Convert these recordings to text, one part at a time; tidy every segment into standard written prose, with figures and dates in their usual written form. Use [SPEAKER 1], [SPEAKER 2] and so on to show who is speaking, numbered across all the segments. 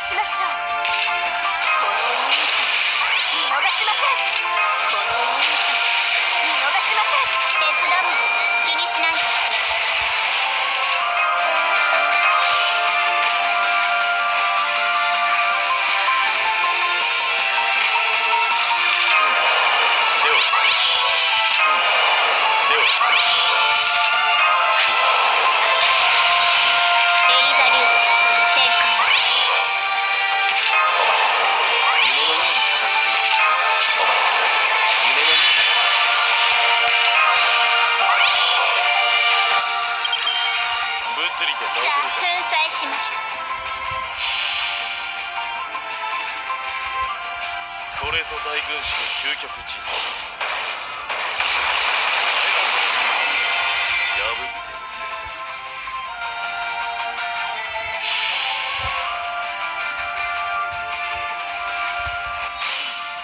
[SPEAKER 1] しましょう。このお兄ちゃん見逃しません。このお兄ちゃん見逃しません。手伝うの気にしないで。
[SPEAKER 2] これぞ大軍師の究極陣。破ってみせる。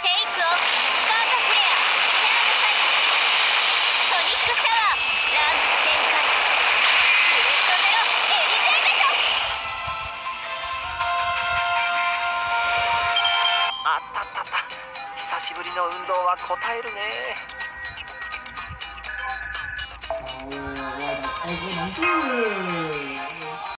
[SPEAKER 1] テイクオフスタートフレアチャームサイクソニックシャワーランプ展開ブルートゼロエリジェイテッド。
[SPEAKER 3] あったったった。久しぶりの運動は応えるね。
[SPEAKER 4] 와, 나 잘 보는데.